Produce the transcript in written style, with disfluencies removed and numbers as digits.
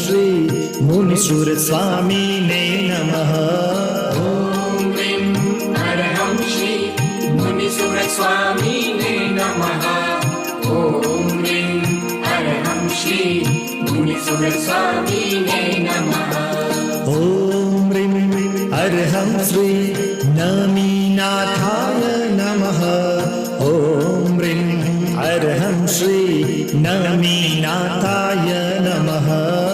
श्री मुनिसुरस्वामिने नमः। ॐ ह्रीं अरहं श्री मुनिसुरस्वामिने नमः। ॐ ह्रीं अरहं श्री मुनिसुरस्वामिने नमः। ॐ ह्रीं अर्हं श्री नमीनाथाय नमः। ॐ ह्रीं अर्हं श्री नमीनाथाय नमः।